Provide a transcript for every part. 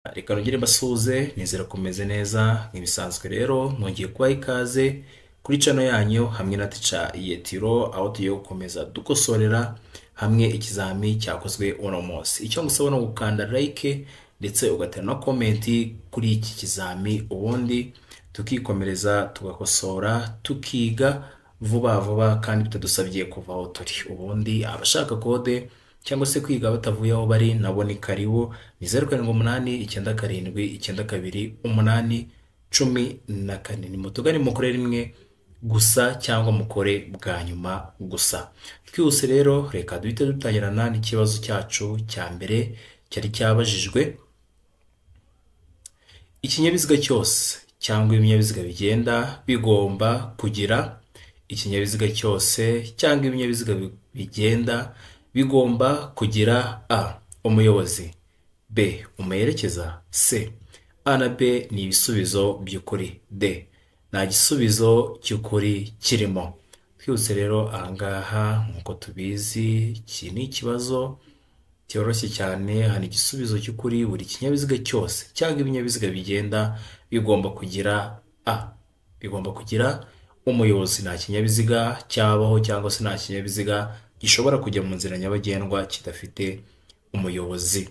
Reka nongere mbasuhuze nizera kumeze neza nk'ibisanzwe rero nongeye kubaha ikaze kuri channel yanyu hamwe na Teacher Yetiro aho tugiye gukomeza dukosorera hamwe ikizami cyakozwe uno munsi. Icyo ngusaba no gukanda like ndetse ugatera na comment kuri iki kizami ubundi tukikomereza tugakosora tukiga vuba vuba kandi bitadusabye kuva aho turi. Ubundi abashaka kode cyangwa se kwiga batavuye aho bari nabo ni karibu ni 0787928814 ni mutugane mukore rimwe gusa cyangwa mukore bwa nyuma gusa. Twihuse rero reka duhite dutangirana n'ikibazo cyacu cya mbere cyari cyabajijwe. Ikinyabiziga cyose cyangwa ibinyabiziga bigenda bigomba kugira ikinyabiziga cyose cyangwa ibinyabiziga bigenda bigomba kugira A. Umuyobozi, B. Umuherekeza, C. A na B ni ibisubizo by'ukuri, D. Nta gisubizo cy'ukuri kirimo. Twihuse rero ahangaha nkuko tubizi iki ni ikibazo cyoroshye cyane. Hano igisubizo cy'ukuri buri kinyabiziga cyose cyangwa ibinyabiziga bigenda bigomba kugira A. Bigomba kugira umuyobozi. Nta kinyabiziga cyabaho cyangwa se nta kinyabiziga gishobora kujya mu nzira nyabagendwa kidafite umuyobozi.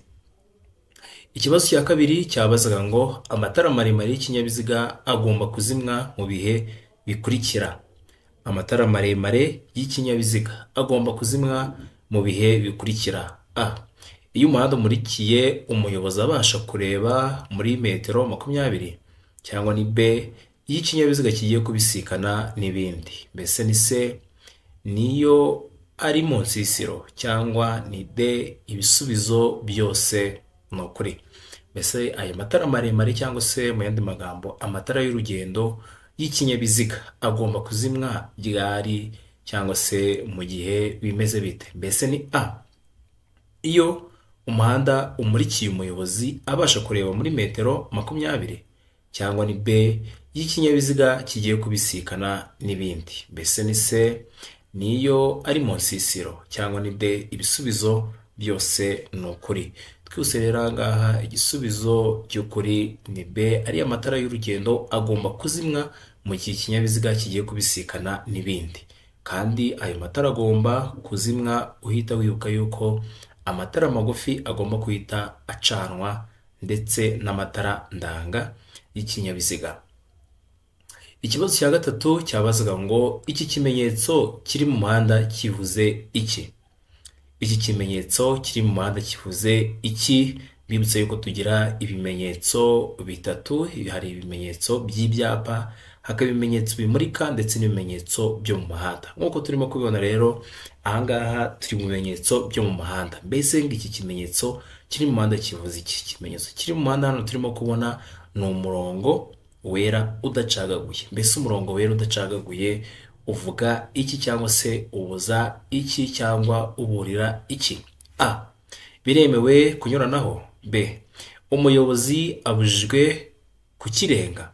Ikibazo cya kabiri cyabazaga ngo amatara maremare y'ikinyabiziga agomba kuzimwa mu bihe bikurikira. Amatara maremare y'ikinyabiziga agomba kuzimwa mu bihe bikurikira. A. Iyo umuhanda umurikiye umuyobozi abasha kureba muri metero 20, cyangwa ni B. Iyo ikinyabiziga kigiye kubisikana n'ibindi. Mbese ni C. Niyo ari mu nsisiro, cyangwa ni D. Ibisubizo byose ni ukuri. Mbese aya matara maremare cyangwa se mu yandi magambo amatara y'urugendo y'ikinyabiziga agomba kuzimwa ryari cyangwa se mu gihe bimeze bite. Mbese ni A. Iyo umuhanda umurikiye umuyobozi abasha kureba muri metero 20, cyangwa ni B. Y'ikinyabiziga kigiye kubisikana n'ibindi. Mbese ni C. Niyo ari mu nsisiro, cyangwa ni D. Ibisubizo byose ni ukuri. Twihuse rero ahangaha igisubizo cy'ukuri ni B. Ari amatara y'urugendo agomba kuzimwa mu gihe ikinyabiziga kigiye kubisikana n'ibindi. Kandi ayo matara agomba kuzimwa uhita wibuka yuko amatara magufi agomba kuhita acanwa ndetse n'amatara ndanga y'ikinyabiziga. Ikibazo cya gatatu cyabazaga ngo iki kimenyetso kiri mu muhanda kivuze iki. Iki kimenyetso kiri mu muhanda kivuze iki. Bibutse yuko tugira ibimenyetso bitatu. Hari ibimenyetso by'ibyapa, hakaba ibimenyetso bimurika ndetse n'ibimenyetso byo mu muhanda. Nk'uko turimo kubibona rero ahangaha turi mu bimenyetso byo mu muhanda. Mbese iki kimenyetso kiri mu muhanda kivuze iki. Ikimenyetso kiri mu muhanda hano turimo kubona ni umurongo wera udacagaguye. Mbese umurongo wera udacagaguye uvuga iki cyangwa se ubuza iki cyangwa uburira iki. A. Biremewe kunyuranaho. B. Umuyobozi abujijwe kukirenga.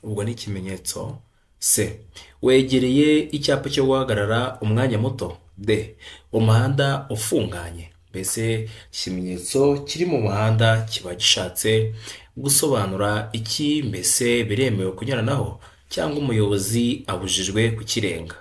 Ubwo ni ikimenyetso. C. Wegereye icyapa cyo guhagarara umwanya muto. D. Umuhanda ufunganye. Mbese ikimenyetso kiri mu muhanda kiba gishatse gusobanura iki. Mbese biremewe kunyuranaho cyangwa umuyobozi abujijwe kukirenga.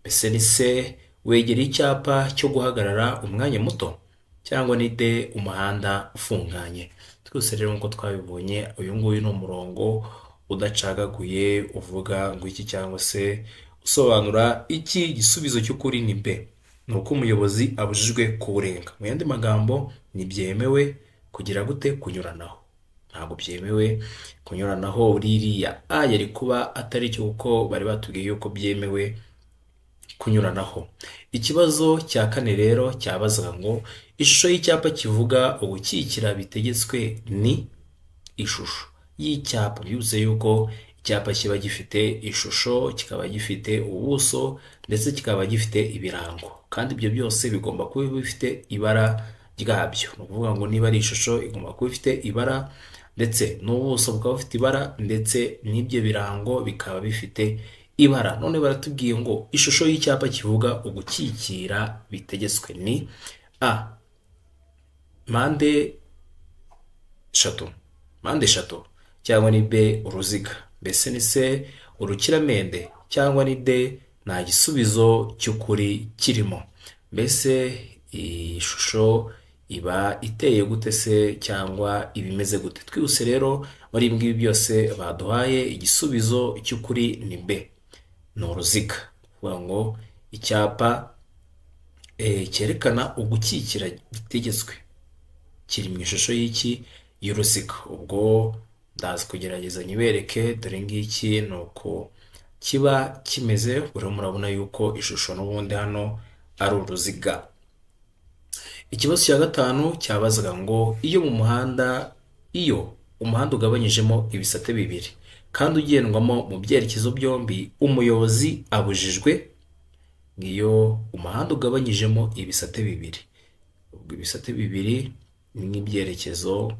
Mbese ni C. Wegereye icyapa cyo guhagarara umwanya muto, cyangwa ni D. Umuhanda ufunganye. Twese rero nkuko twabibonye uyu nguyu ni umurongo udacagaguye uvuga ngo iki cyangwa se usobanura iki. Igisubizo cy'ukuri ni B. Nuko umuyobozi abujijwe kuwurenga. Mu yandi magambo ni byemewe kugira gute kunyuranaho. Ntabwo byemewe kunyuranaho. Ririya A yari kuba atari cyo kuko bari batubwiye yuko byemewe kunyuranaho. Ikibazo cya kane rero cyabazaga ngo ishusho y'icyapa kivuga ugukikira bitegetswe ni ishusho y'icyapa. Byuze yuko icyapa kiba gifite ishusho, kikaba gifite ubuso ndetse kikaba gifite ibirango, kandi ibyo byose bigomba kuba bifite ibara ryabyo. Ni ukuvuga ngo niba ari ishusho igomba kuba ifite ibara ndetse n'ubuso bukaba bufite ibara ndetse n'ibyo birango bikaba bifite ibara. None baratubwiye ngo ishusho y'icyapa kivuga ugukikira bitegetswe ni A. Mpande eshatu, mpande eshatu, cyangwa ni B uruziga, mbese ni C urukiramende, cyangwa ni D nta gisubizo cy'ukuri kirimo. Mbese iyi shusho iba iteye gute se, cyangwa iba imeze gute? Twihuse rero muri ibi ngibi byose baduhaye, igisubizo cy'ukuri ni B, ni uruziga. Kuvuga ngo icyapa cyerekana ugukikira gitegetswe kiri mu ishusho y'iki, y'uruziga. Ubwo ndaza kugerageza nyibereke, dore ngiki ni uko kiba kimeze. Urimo murabona yuko ishusho n'ubundi hano ari uruziga. Ikibazo cya gatanu cyabazaga ngo iyo umuhanda ugabanyijemo ibisate bibiri kandi ugendwamo mu byerekezo byombi, umuyobozi abujijwe. Ngiyo umuhanda ugabanyijemo ibisate bibiri, ubwo ibisate bibiri ni nk'ibyerekezo.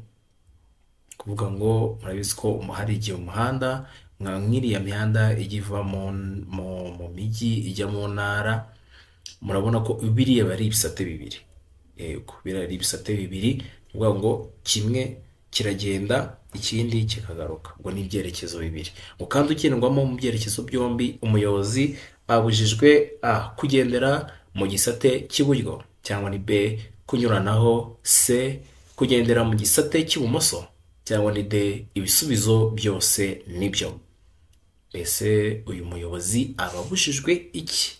Kuvuga ngo murabizi ko hari igihe umuhanda nk'iriya mihanda ijya iva mu mijyi ijya mu ntara, murabona ko biriya bari ibisate bibiri. Yego, biriya ari ibisate bibiri, kuvuga ngo kimwe kiragenda ikindi kikagaruka, ubwo ni ibyerekezo bibiri. Ngo kandi ugendwamo mu byerekezo byombi, umuyobozi abujijwe A kugendera mu gisate cy'iburyo, cyangwa ni B kunyuranaho, C kugendera mu gisate cy'ibumoso, cyangwa ni D ibisubizo byose nibyo. Mbese uyu muyobozi aba abujijwe iki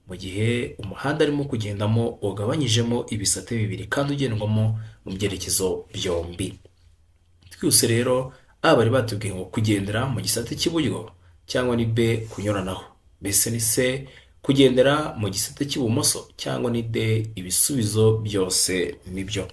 mu gihe umuhanda arimo kugendamo ugabanyijemo ibisate bibiri kandi ugendwamo mu byerekezo byombi? Twese rero A bari batubwiye ngo kugendera mu gisate cy'iburyo, cyangwa ni B kunyuranaho, mbese ni C kugendera mu gisate cy'ibumoso, cyangwa ni D ibisubizo byose nibyo.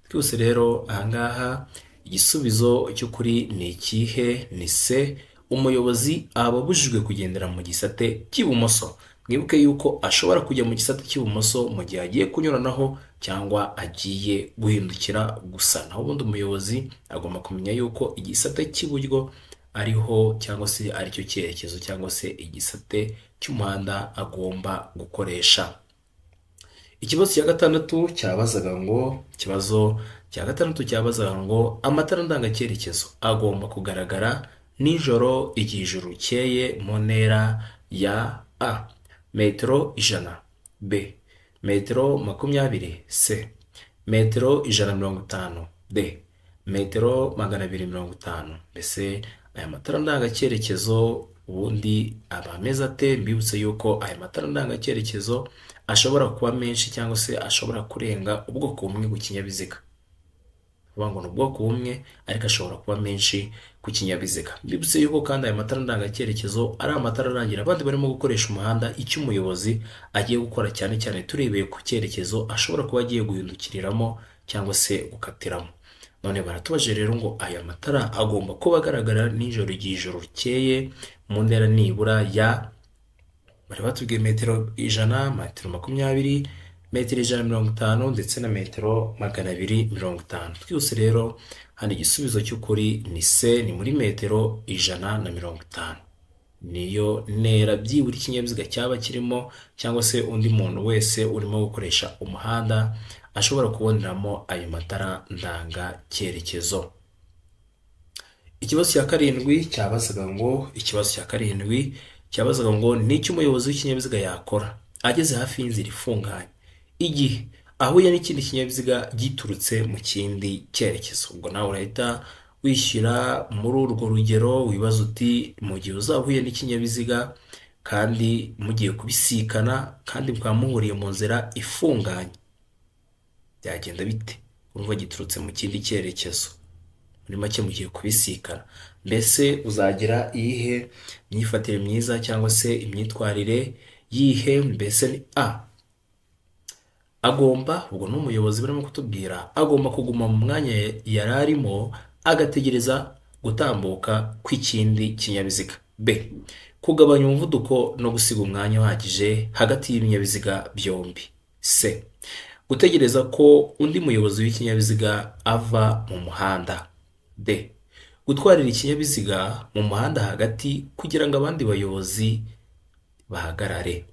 Twese rero ahangaha igisubizo cy'ukuri ni ikihe? Ni C, umuyobozi aba abujijwe kugendera mu gisate cy'ibumoso. Mwibuke yuko ashobora kujya mu gisate cy'ibumoso mu gihe agiye kunyuranaho cyangwa agiye guhindukira gusa. Naho ubundi umuyobozi agomba kumenya yuko igisate cy'iburyo ariho, cyangwa se aricyo cyerekezo, cyangwa se igisate cy'umuhanda agomba gukoresha. Ikibazo cya gatandatu cyabazaga ngo amatara ndangacyerekezo agomba kugaragara nijoro igihe ijuru rikeye mu ntera ya A metero 100, B metero 20, C metero 150, D metero 250. Mbese aya matara ndangacyerekezo ubundi aba ameze ate? Mbibutse yuko aya matara ndangacyerekezo ashobora kuba menshi, cyangwa se ashobora kurenga ubwoko bumwe ku kinyabiziga. Kuvuga ngo ni ubwoko bumwe ariko ashobora kuba menshi ku kinyabiziga. Mbibutse yuko kandi aya matara ndangacyerekezo ari amatara arangira abandi barimo gukoresha umuhanda icyo umuyobozi agiye gukora, cyane cyane turebeye ku cyerekezo ashobora kuba agiye guhindukiriramo cyangwa se gukatiramo. None baratubaje rero ngo aya matara agomba kuba agaragara nijoro igihe ijoro rikeye mu ntera nibura ya, bari batubwiye metero 100, metero 20, metero 150 ndetse na metero 250. Twose rero hano igisubizo cy'ukuri ni C, ni muri metero 150. Niyo ntera byibura ikinyabiziga cyaba kirimo, cyangwa se undi muntu wese urimo gukoresha umuhanda ashobora kuboneramo ayo matara ndangacyerekezo. Ikibazo cya karindwi cyabazaga ngo ni iki umuyobozi w'ikinyabiziga yakora ageze hafi y'inzira ifunganye igihe ahuye n'ikindi kinyabiziga giturutse mu kindi cyerekezo? Ubwo nawe urahita wishyira muri urwo rugero, wibaza uti mu gihe uzahuye n'ikinyabiziga kandi mugiye kubisikana kandi mukaba muhuriye mu nzira ifunganye, byagenda bite? Urumva giturutse mu kindi cyerekezo, muri make mugiye kubisikana. Mbese uzagira iyihe myifatire myiza, cyangwa se imyitwarire yihe? Mbese ni A agomba, ubwo n'umuyobozi barimo kutubwira, agomba kuguma mu mwanya yari arimo agategereza gutambuka kw'ikindi kinyabiziga. B kugabanya umuvuduko no gusiga umwanya uhagije hagati y'ibinyabiziga byombi. C gutegereza ko undi muyobozi w'ikinyabiziga ava mu muhanda. D gutwarira ikinyabiziga mu muhanda hagati kugira ngo abandi bayobozi bahagarare.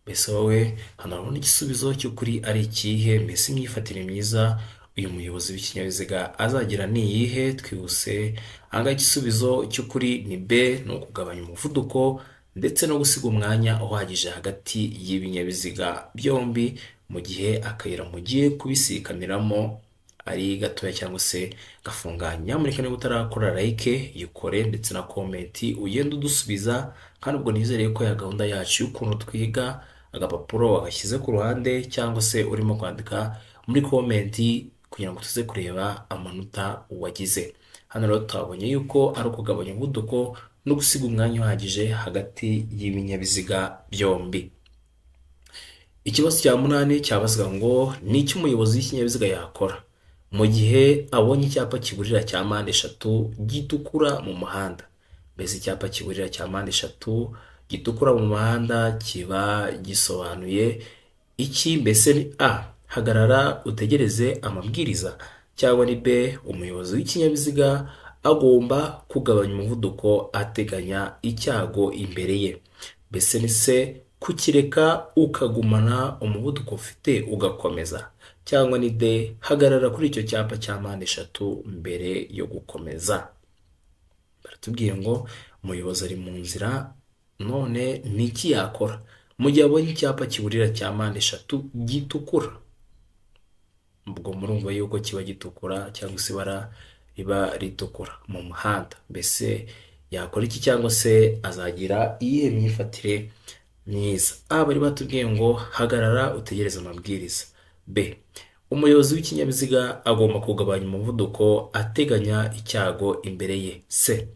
Mbese wowe hano urabona igisubizo cy'ukuri ari ikihe? Mbese imyifatire myiza uyu muyobozi w'ikinyabiziga azagira ni iyihe? Twihuse, aha ngaha igisubizo cy'ukuri ni B, ni ukugabanya umuvuduko ndetse no gusiga umwanya uhagije hagati y'ibinyabiziga byombi mu gihe akayira mugiye kubisikaniramo ari gatoya cyangwa se gafunganye. Nyamuneka niba utarakora like yikore ndetse na komenti ugenda udusubiza, kandi ubwo nizere ko ya gahunda yacu y'ukuntu twiga agapapuro wagashyize ku ruhande cyangwa se urimo kwandika muri komenti kugira ngo tuze kureba amanota wagize. Hano rero twabonye yuko ari ukugabanya umuvuduko no gusiga umwanya uhagije hagati y'ibinyabiziga byombi. Ikibazo cya munani cyabazwa ngo ni iki umuyobozi w'ikinyabiziga yakora mu gihe abonye icyapa kiburira cya mpande eshatu gitukura mu muhanda? Mbese icyapa kiburira cya mpande eshatu gitukura mu muhanda kiba gisobanuye iki? Mbese ni A, hagarara utegereze amabwiriza, cyangwa ni B, umuyobozi w'ikinyabiziga agomba kugabanya umuvuduko ateganya icyago imbere ye? Mbese ni C, kukireka ukagumana umuvuduko ufite ugakomeza, cyangwa ni D, hagarara kuri icyo cyapa cya mpande eshatu mbere yo gukomeza? Baratubwiye ngo umuyobozi ari mu nzira, none ni iki yakora mu gihe abonye icyapa kiburira cya mpande eshatu gitukura? Ubwo murumva yuko kiba gitukura cyangwa se ibara riba ritukura mu muhanda. Mbese yakora iki cyangwa se azagira iyihe myifatire myiza? A, bari batubwiye ngo hagarara utegereze amabwiriza. B, umuyobozi w'ikinyabiziga agomba kugabanya umuvuduko ateganya icyago imbere ye. C,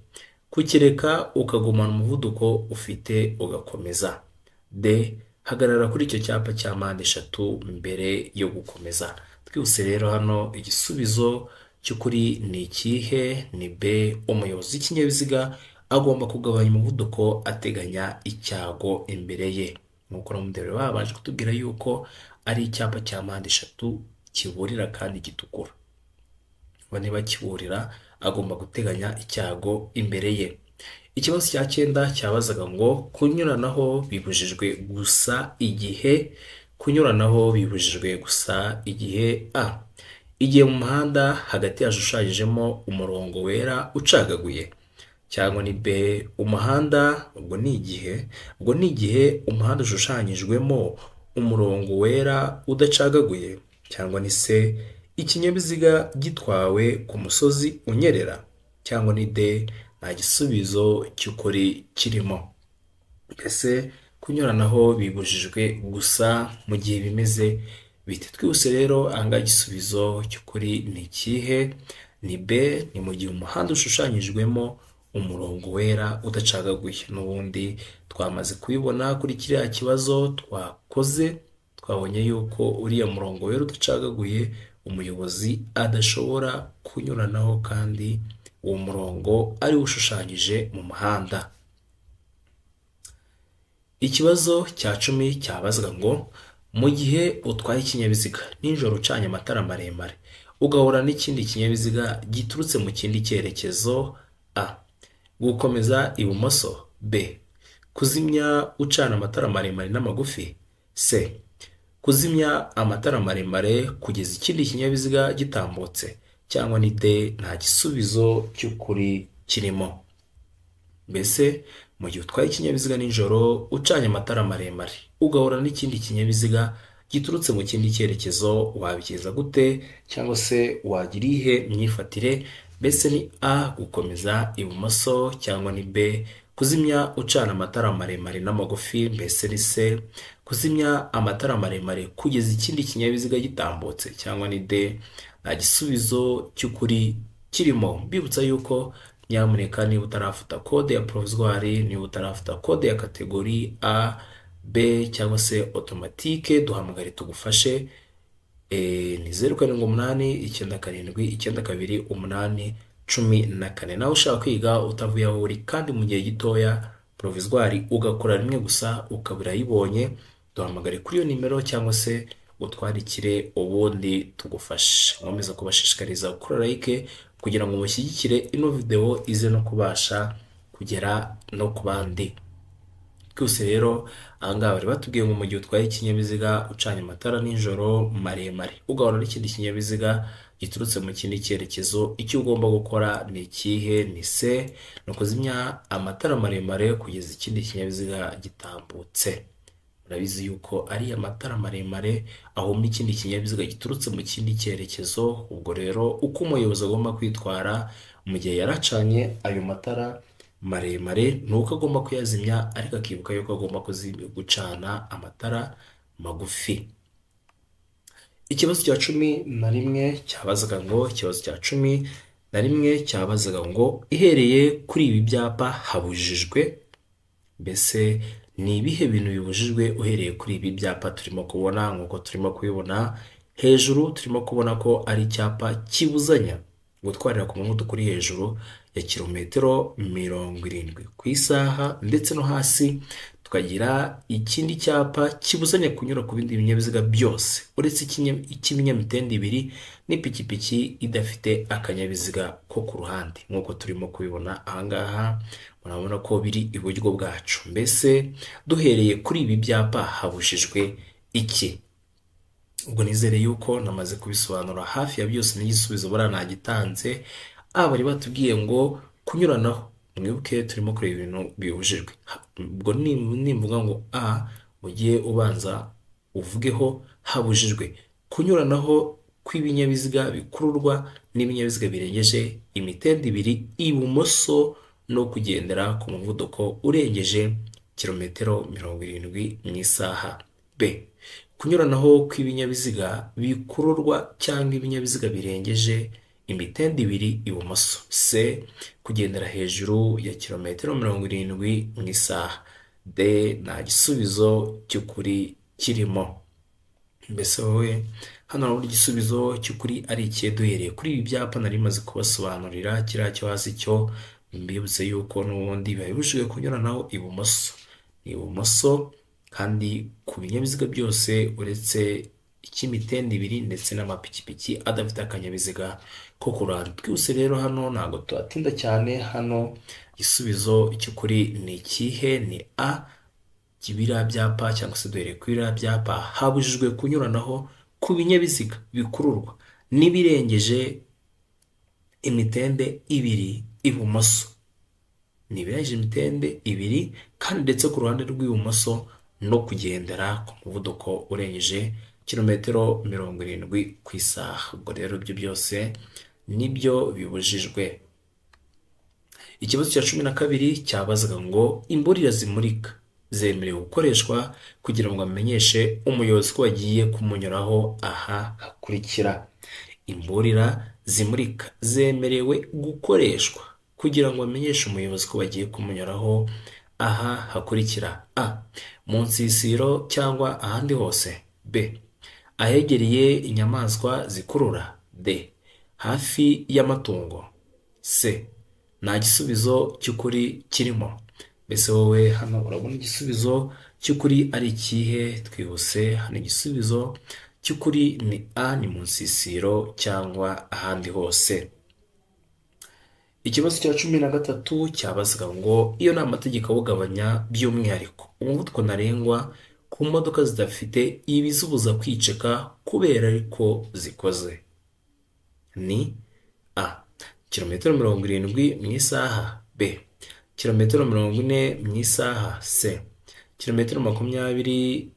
kukireka ukagumana umuvuduko ufite ugakomeza. D, hagarara kuri icyo cyapa cya mpande eshatu mbere yo gukomeza. Twihuse rero, hano igisubizo cy'ukuri ni ikihe? Ni B, umuyobozi w'ikinyabiziga agomba kugabanya umuvuduko ateganya icyago imbere ye. Nk'uko n'umudere babanje kutubwira yuko ari icyapa cya mpande eshatu kiburira kandi gitukura. Niba kiburira agomba guteganya icyago imbere ye. Ikibazo cya 9 cyabazaga ngo kunyuranaho bibujijwe gusa igihe. Kunyuranaho bibujijwe gusa igihe A, igihe mu muhanda hagati hashushanyijemo umurongo wera ucagaguye, cyangwa ni B, umuhanda ubwo ni igihe umuhanda ushushanyijwemo umurongo wera udacagaguye, cyangwa ni C, ikinyabiziga gitwawe ku musozi unyerera, cyangwa ni D, nta gisubizo cy'ukuri kirimo. Mbese kunyuranaho bibujijwe gusa mu gihe bimeze bite? Twihuse rero, anga igisubizo cy'ukuri ni ikihe? Ni B, ni mu gihe umuhanda ushushanyijwemo umurongo wera udacagaguye. N'ubundi twamaze kubibona kuri kiriya kibazo twakoze, twabonye yuko uriya murongo wera udacagaguye umuyobozi adashobora kunyuranaho kandi uwo murongo ari ushushanyije mu muhanda. Ikibazo cya 10 cyabazwa ngo mu gihe utwaye ikinyabiziga nijoro ucanye amatara maremare ugahura n'ikindi kinyabiziga giturutse mu kindi cyerekezo, A, gukomeza ibumoso. B, kuzimya ucana amatara maremare n'amagufi. C, kuzimya amatara maremare kugeza ikindi kinyabiziga gitambutse, cyangwa ni D, nta gisubizo cy'ukuri kirimo. Mbese mu gihe utwaye ikinyabiziga nijoro ucanye amatara maremare ugahura n'ikindi kinyabiziga giturutse mu kindi cyerekezo, wabigenza gute cyangwa se wagira ihe myifatire? Mbese ni A, gukomeza ibumoso, cyangwa ni B, kuzimya ucana amatara maremare n'amagufi. Mbese ni C, kuzimya amatara maremare kugeza ikindi kinyabiziga gitambutse, cyangwa ni D, nta gisubizo cy'ukuri kirimo. Mbibutsa yuko nyamuneka niba utarafuta kode ya provisoire, niba utarafuta kode ya kategori A, B cyangwa se automatique, duhamagare tugufashe. Ni 0789792814. Nawe ushaka kwiga utavuye aho uri kandi mu gihe gitoya, provisoire ugakora rimwe gusa ukabura yibonye, duhamagare kuri iyo nimero cyangwa se utwandikire ubundi tugufashe. Nkomeza kubashishikariza gukora like kugira ngo mushyigikire ino video ize no kubasha kugera no ku bandi. Twose rero ahangaha bari batubwiye ngo mu gihe utwaye ikinyabiziga ucanye amatara nijoro maremare ugahura n'ikindi kinyabiziga giturutse mu kindi cyerekezo, icyo ugomba gukora ni ikihe? Ni se, ni ukuzimya amatara maremare kugeza ikindi kinyabiziga gitambutse. Murabizi yuko ari amatara maremare ahuma ikindi kinyabiziga giturutse mu kindi cyerekezo. Ubwo rero uko umuyobozi agomba kwitwara mu gihe yaracanye ayo matara maremare ni uko agomba kuyazimya, ariko akibuka yuko agomba gucana amatara magufi. Ikibazo cya 11 cyabazaga ngo ihereye kuri ibi byapa habujijwe. Mbese ni ibihe bintu bibujijwe uhereye kuri ibi byapa turimo kubona? Nk'uko turimo kubibona hejuru, turimo kubona ko ari icyapa kibuzanya gutwarira ku muvuduko uri hejuru ya kilometero 70 ku isaha, ndetse no hasi tukagira ikindi cyapa kibuzanya kunyura ku bindi binyabiziga byose uretse icy'ibinyamitende 2 n'ipikipiki idafite akanyabiziga ko ku ruhande. Nk'uko turimo kubibona ahangaha murabona ko biri iburyo bwacu. Mbese duhereye kuri ibi byapa habujijwe iki? Ubwo nizere yuko namaze kubisobanura hafi ya byose n'igisubizo bora nagitanze. Bari batubwiye ngo kunyuranaho, mwibuke turimo kureba ibintu bibujijwe. Ubwo nimvuga ngo ugiye ubanza uvugeho habujijwe kunyuranaho kw'ibinyabiziga bikururwa n'ibinyabiziga birengeje imitende 2 ibumoso no kugendera ku muvuduko urengeje kilometero 70 mu isaha. B, kunyuranaho kw'ibinyabiziga bikururwa cyangwa ibinyabiziga birengeje imitende 2 ibumoso. C, kugendera hejuru ya kilometero 70 mu isaha. D, nta gisubizo cy'ukuri kirimo. Mbese wowe hano urabona igisubizo cy'ukuri ari ikihe? Duhereye kuri ibi byapa nari maze kubasobanurira, kiriya cyo hasi cyo mbibutse yuko n'ubundi bibujijwe kunyuranaho ibumoso. Ni ibumoso kandi ku binyabiziga byose uretse icy'imitende 2 ndetse n'amapikipiki adafite akanyabiziga ko ku ruhande. Twese rero hano ntabwo tuhatinda cyane. Hano igisubizo cy'ukuri ni ikihe? Ni A, kibira byapa cyangwa se duhereye kuri biriya byapa habujijwe kunyuranaho ku binyabiziga bikururwa n'ibirengeje imitende 2 ibumoso. Ni ibirengeje imitende 2 kandi ndetse ku ruhande rw'ibumoso no kugendera ku muvuduko urengeje kilometero 70 ku isaha. Ubwo rero ibyo byose nibyo bibujijwe. Ikibazo cya 12 cyabazaga ngo imburira zimurika zemerewe gukoreshwa kugira ngo amenyeshe umuyobozi ko bagiye kumunyuraho aha hakurikira. Imburira zimurika zemerewe gukoreshwa kugira ngo amenyeshe umuyobozi ko bagiye kumunyuraho aha hakurikira. A, mu nsisiro cyangwa ahandi hose. B, ahegereye inyamaswa zikurura. D, hafi y'amatungo. C, nta gisubizo cy'ukuri kirimo. Mbese wowe hano urabona igisubizo cy'ukuri ari ikihe? Twihuse, hano igisubizo cy'ukuri ni A, ni mu nsisiro cyangwa ahandi hose. Ikibazo cya 13 cyabazaga ngo iyo ni amategeko awugabanya by'umwihariko umuvuduko ntarengwa ku modoka zidafite ibizibuza kwiceka kubera ariko zikoze. Ni A, kilometero 70 mu isaha. B, kilometero 40 mu isaha. C, kilometero 25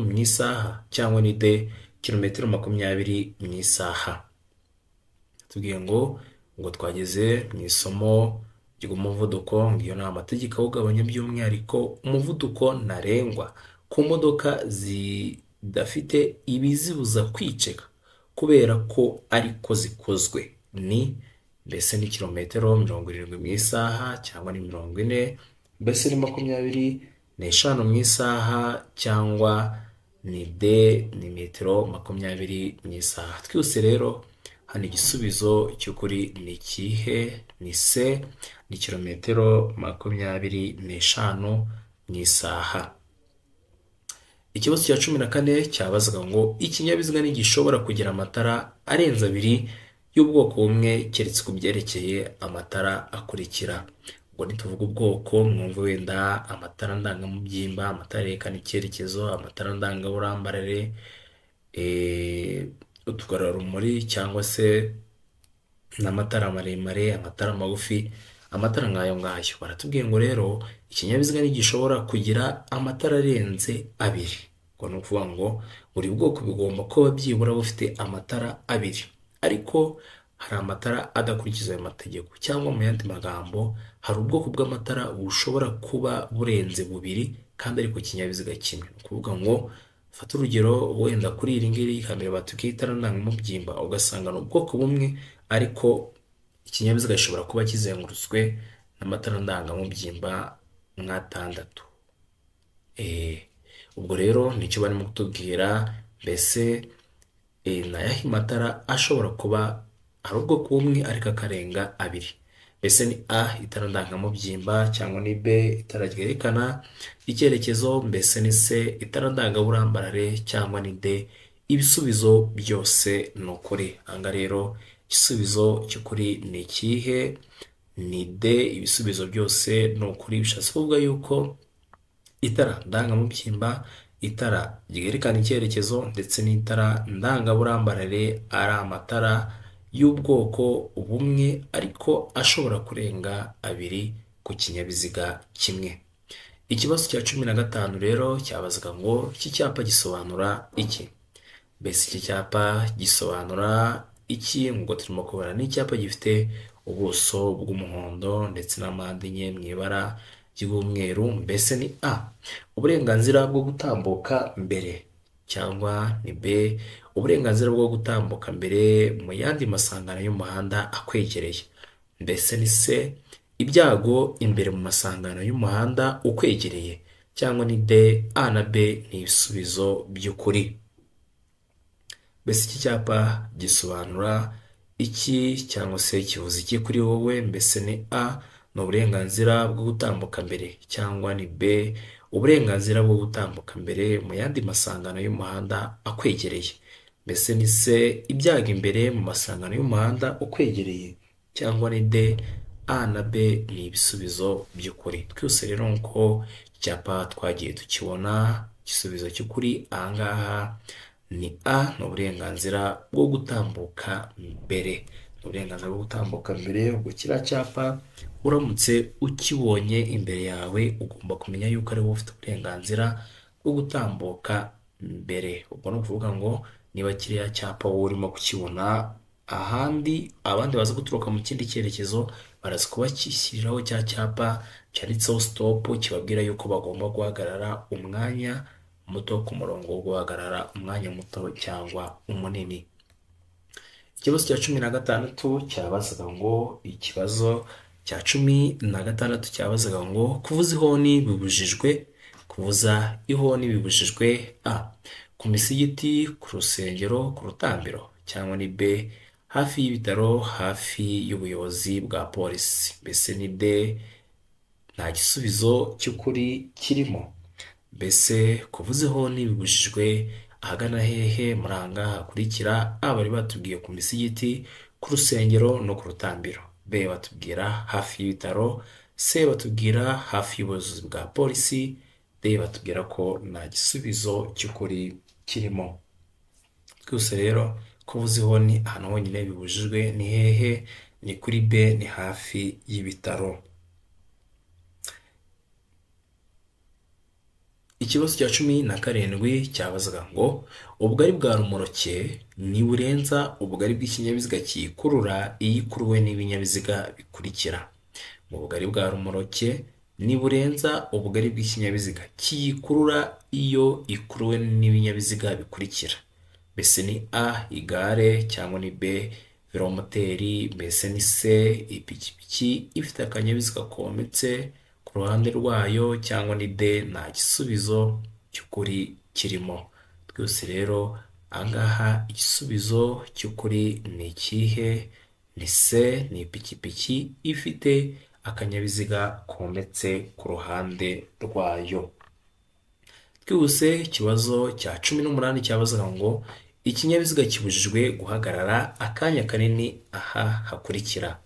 mu isaha. Cyangwa ni D, kilometero 20 mu isaha. Tubwiye ngo twageze mu isomo ry'umuvuduko. Ngiyo ni amategeko awugabanya by'umwihariko umuvuduko ntarengwa ku modoka zidafite ibizibuza kwiceka kubera ko ariko zikozwe. Ni mbese ni kilometero 70 mu isaha cyangwa ni 40, mbese ni 25 mu isaha cyangwa ni D, ni metero 20 mu isaha. Twese rero hano igisubizo cy'ukuri ni ikihe? Ni C, ni kilometero 25 mu isaha. Ikibazo cya 14 cyabazaga ngo ikinyabiziga ntigishobora kugira amatara arenze 2 y'ubwoko bumwe keretse ku byerekeye amatara akurikira. ubwo nituvuga ubwoko mwumve wenda amatara ndangamubyimba, amatara yerekana icyerekezo, amatara ndangaburambarare, utugarurarumuri cyangwa se n'amatara maremare, amatara magufi, amatara nk'ayo ngayo. Baratubwiye ngo rero ikinyabiziga ntigishobora kugira amatara arenze abiri. Ubwo ni ukuvuga ngo buri bwoko bugomba kuba byibura bufite amatara abiri, ariko hari amatara adakurikiza ayo mategeko, cyangwa mu yandi magambo hari ubwoko bw'amatara bushobora kuba burenze bubiri kandi ariko ikinyabiziga kimwe. Ni ukuvuga ngo fata urugero wenda kuri iri ngiri kamera batubwiye itara ndangamubyimba, ugasanga ni ubwoko bumwe ariko ikinyabiziga gishobora kuba kizengurutswe n'amatara ndangamubyimba nk'atandatu. Ubwo rero nicyo barimo kutubwira, mbese ni ayahe matara ashobora kuba ari ubwoko bumwe ariko akarenga abiri. Mbese ni A, itara ndangamubyimba, cyangwa ni B, itara ryerekana icyerekezo, mbese ni C, itara ndangaburambarare, cyangwa ni D. Ibisubizo byose ni ukuri. Aha ngaha rero igisubizo cy'ukuri ni ikihe? Ni D. Ibisubizo byose ni ukuri. Bishatse kuvuga yuko itara ndangamubyimba, itara ryerekana icyerekezo ndetse n'itara ndangaburambarare ari amatara y'ubwoko bumwe ariko ashobora kurenga abiri ku kinyabiziga kimwe. Ikibazo cya 15 rero cyabazaga ngo iki cyapa gisobanura iki? Mbese iki cyapa gisobanura iki? Ngo turimo kubona ni icyapa gifite ubuso bw'umuhondo ndetse na mpande enye mu ibara ry'umweru. Mbese ni A, uburenganzira bwo gutambuka mbere, cyangwa ni B, uburenganzira bwo gutambuka mbere mu yandi masangano y'umuhanda akwegereye. Mbese ni C, ibyago imbere mu masangano y'umuhanda ukwegereye, cyangwa ni D. A na B ni ibisubizo by'ukuri. Mbese iki cyapa gisobanura iki cyangwa se kivuze iki kuri wowe? Mbese ni A, ni uburenganzira bwo gutambuka mbere, cyangwa ni B, uburenganzira bwo gutambuka mbere mu yandi masangano y'umuhanda akwegereye. Mbese ni C, ibyago imbere mu masangano y'umuhanda ukwegereye, cyangwa ni D. A na B ni ibisubizo by'ukuri. Twese rero nk'uko icyapa twagiye tukibona, igisubizo cy'ukuri aha ngaha ni A, ni uburenganzira bwo gutambuka mbere. Ni uburenganzira bwo gutambuka mbere. Ubwo kiriya cyapa uramutse ukibonye imbere yawe ugomba kumenya yuko ari wowe ufite uburenganzira bwo gutambuka mbere. Ubwo ni ukuvuga ngo niba kiriya cyapa wowe urimo kukibona ahandi, abandi baza guturuka mu kindi cyerekezo baraza kubakishyiriraho cya cyapa cyanditseho stop, kibabwira yuko bagomba guhagarara umwanya muto ku murongo wo guhagarara umwanya muto cyangwa umunini. Ikibazo cya 16 cyabazaga ngo cyabazaga ngo kuvuza ihoni bibujijwe. Kuvuza ihoni bibujijwe: A, ku misigiti, ku rusengero, ku rutambiro, cyangwa ni B, hafi y'ibitaro, hafi y'ubuyobozi bwa polisi. Mbese ni D, nta gisubizo cy'ukuri kirimo. Mbese kuvuza ihoni bibujijwe ahagana hehe? Muri aha ngaha hakurikira: A, bari batubwiye ku misigiti, ku rusengero no ku rutambiro. B, batubwira hafi y'ibitaro. C, batubwira hafi y'ubuyobozi bwa polisi. D, batubwira ko nta gisubizo cy'ukuri kirimo. Twese rero kuvuza ihoni ahantu honyine bibujijwe ni hehe? Ni kuri B, ni hafi y'ibitaro. Ikibazo cya 17 cyabazaga ngo ubugari bwa rumoroke ntiburenza ubugari bw'ikinyabiziga kiyikurura iyo ikuruwe n'ibinyabiziga bikurikira. Mu bugari bwa rumoroke ntiburenza ubugari bw'ikinyabiziga kiyikurura iyo ikuruwe n'ibinyabiziga bikurikira. Mbese ni A, igare, cyangwa ni B, velomoteri. Mbese ni C, ipikipiki ifite akanyabiziga kometse ku ruhande rwayo, cyangwa ni D, nta gisubizo cy'ukuri kirimo. Twese rero aha ngaha igisubizo cy'ukuri ni ikihe? Ni C, ni ipikipiki ifite akanyabiziga kometse ku ruhande rwayo. Twihuse, ikibazo cya 18 cyabazaga ngo ikinyabiziga kibujijwe guhagarara akanya kanini aha hakurikira.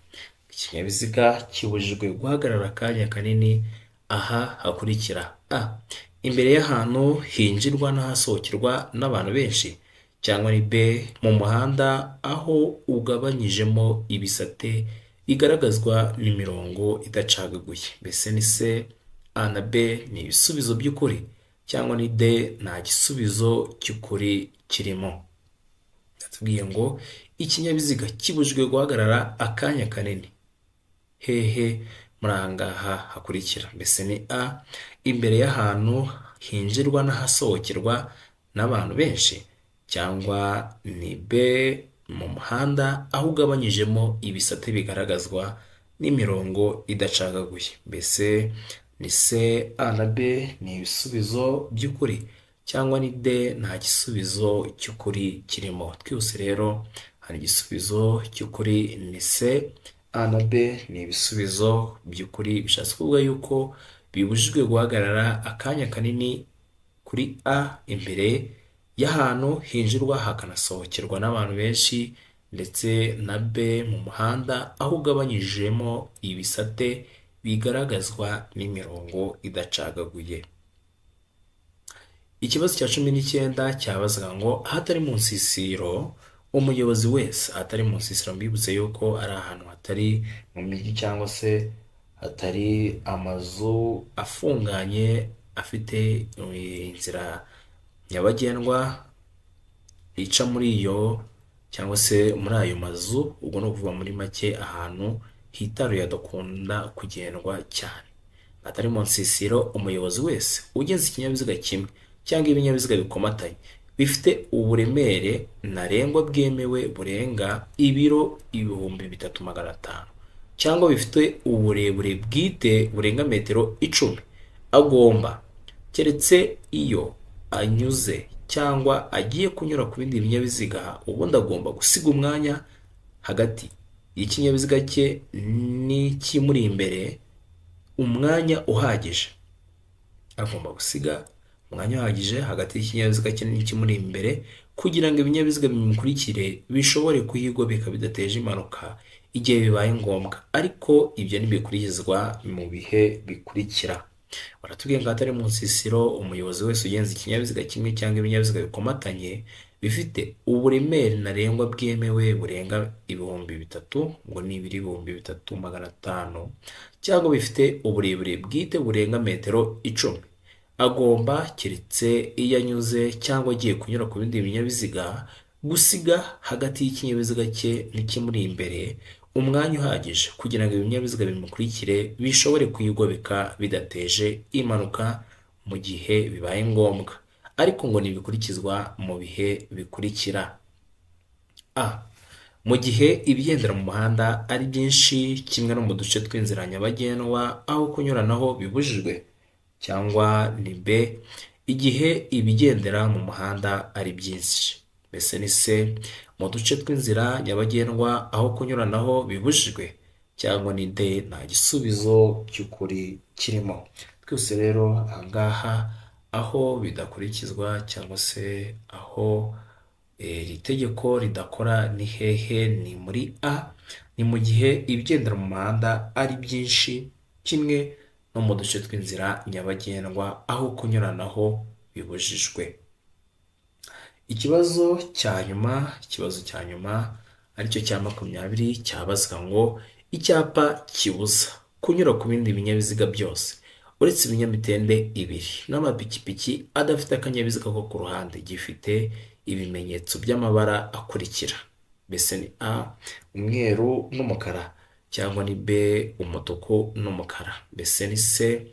ikinyabiziga kibujijwe guhagarara akanya kanini aha hakurikira: a. Imbere y'ahantu hinjirwa n'ahasohokerwa n'abantu benshi, cyangwa ni b. Mu muhanda aho ugabanyijemo ibisate bigaragazwa n'imirongo idacagaguye. Mbese ni c, a na b ni ibisubizo by'ukuri, cyangwa ni d nta gisubizo cy'ukuri kirimo. Yatubwiye ngo ikinyabiziga kibujijwe guhagarara akanya kanini hehe muri aha ngaha hakurikira. Mbese ni a. Imbere y'ahantu hinjirwa n'ahasohokerwa n'abantu benshi, cyangwa ni b. Mu muhanda aho ugabanyijemo ibisate bigaragazwa n'imirongo idacagaguye. Mbese ni c, a na b ni ibisubizo by'ukuri, cyangwa ni d nta gisubizo cy'ukuri kirimo. Twese rero hari igisubizo cy'ukuri ni c, a na b ni ibisubizo by'ukuri. Bishatse kuvuga yuko bibujijwe guhagarara akanya kanini kuri a, imbere y'ahantu hinjirwa hakanasohokerwa n'abantu benshi, ndetse na b. Mu muhanda aho ugabanyijemo ibisate bigaragazwa n'imirongo idacagaguye. Ikibazo cya 19 cyabazaga ngo ahatari mu nsisiro umuyobozi wese, ahatari mu nsisiro mbibutse yuko ari ahantu hatari mu mijyi cyangwa se hatari amazu afunganye afite inzira nyabagendwa ica muri iyo cyangwa se muri ayo mazu. Ubwo no kuvuga muri make ahantu hitaruye hadakunda kugendwa cyane. Atari mu nsisiro umuyobozi wese ugenza ikinyabiziga kimwe cyangwa ibinyabiziga bikomatanye bifite uburemere ntarengwa bwemewe burenga ibiro 3,500, cyangwa bifite uburebure bwite burenga metero 10, agomba, keretse iyo anyuze cyangwa agiye kunyura ku bindi binyabiziga, ubundi agomba gusiga umwanya hagati y'ikinyabiziga cye n'ikimuri imbere, umwanya uhagije. Agomba gusiga umwanya uhagije hagati y'ikinyabiziga cye n'ikimuri imbere kugira ngo ibinyabiziga bimukurikire bishobore kuhigobeka bidateje impanuka igihe bibaye ngombwa, ariko ibyo ntibikurikizwa mu bihe bikurikira. Baratubwiye ngo atari mu nsisiro umuyobozi wese ugenza ikinyabiziga kimwe cyangwa ibinyabiziga bikomatanye bifite uburemere ntarengwa bwemewe burenga 3,000, ngo ni 3,500, cyangwa bifite uburebure bwite burenga metero 10, agomba, keretse iyo anyuze cyangwa agiye kunyura ku bindi binyabiziga, gusiga hagati y'ikinyabiziga cye n'ikimuri imbere umwanya uhagije kugira ngo ibinyabiziga bimukurikire bishobore kuyigobeka bidateje impanuka mu gihe bibaye ngombwa, ariko ngo ntibikurikizwa mu bihe bikurikira. a. Mu gihe ibigendera mu muhanda ari byinshi kimwe no mu duce tw'inzira nyabagendwa aho kunyuranaho bibujijwe, cyangwa ni b. Igihe ibigendera mu muhanda ari byinshi. Mbese ni c. Mu duce tw'inzira nyabagendwa aho kunyuranaho bibujijwe, cyangwa ni d nta gisubizo cy'ukuri kirimo. Twese rero ahangaha aho bidakurikizwa cyangwa se aho iri tegeko ridakora ni hehe? Ni muri a. Ni mu gihe ibigendera mu muhanda ari byinshi kimwe no mu duce tw'inzira nyabagendwa aho kunyuranaho bibujijwe. Ikibazo cya nyuma aricyo cya 20 cyabazwa ngo icyapa kibuza kunyura ku bindi binyabiziga byose uretse ibinyamitende 2 n'amapikipiki adafite akanyabiziga ko ku ruhande gifite ibimenyetso by'amabara akurikira. Mbese ni a. Umweru n'umukara, cyangwa ni b. Umutuku n'umukara. Mbese ni c.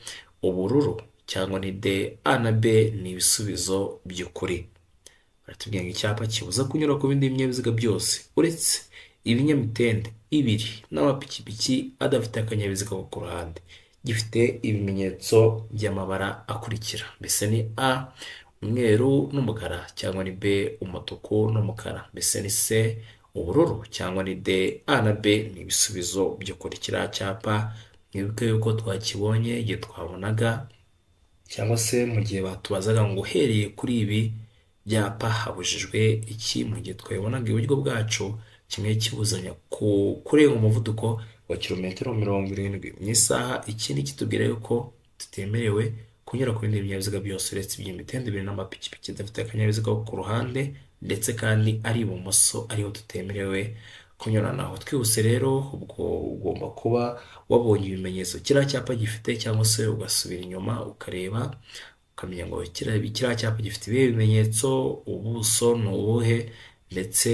Ubururu, cyangwa ni d. a na b ni ibisubizo by'ukuri. Baratubwira ngo icyapa kibuza kunyura ku bindi binyabiziga byose uretse ibinyamitende 2 n'amapikipiki adafite akanyabiziga ko ku ruhande gifite ibimenyetso by'amabara akurikira. Mbese ni a. Umweru n'umukara, cyangwa ni b. Umutuku n'umukara. Mbese ni c. Ubururu, cyangwa ni d. a na b ni ibisubizo by'ukuri. Kiriya cyapa mwibuke yuko twakibonye igihe twabonaga cyangwa se mu gihe batubazaga ngo uhereye kuri ibi byapa habujijwe iki, mu gihe twabonaga iburyo bwacu kimwe kibuzanya kurenga umuvuduko wa kilometero 70 mu isaha. Ikindi kitubwira yuko tutemerewe kunyura ku bindi binyabiziga byose uretse iby'imitende ibiri n'amapikipiki adafite akanyabiziga ko ku ruhande, ndetse kandi ari ibumoso ariho tutemerewe kunyuranaho. Twihuse rero, ubwo ugomba kuba wabonye ibimenyetso kiriya cyapa gifite, cyangwa se ugasubira inyuma ukareba ukamenya ngo kiriya cyapa gifite ibihe bimenyetso, ubuso ni ubuhe, ndetse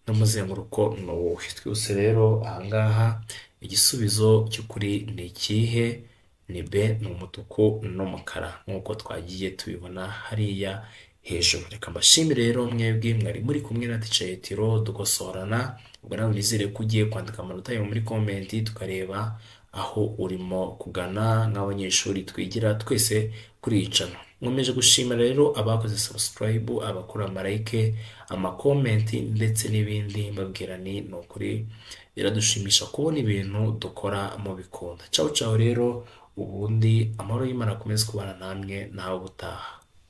n'umuzenguruko ni uwuhe. Twihuse rero, ahangaha igisubizo cy'ukuri ni ikihe? Ni B, ni umutuku n'umukara nk'uko twagiye tubibona hariya hejuru. Reka mbashimire rero mwebwe mwari muri kumwe na Teacher Yetiro dukosorana. Ubwo nawe nizere ko ugiye kwandika amanota yawe muri komenti, tukareba aho urimo kugana nk'abanyeshuri twigira twese kuri iyi channel. Nkomeje gushimira rero abakoze subscribe, abakora amalike, amakomenti ndetse n'ibindi. Mbabwira ni ukuri biradushimisha kubona ibintu dukora mu bikunda. Ciao ciao rero, ubundi amahoro y'Imana akomeze kubana namwe nawe ubutaha.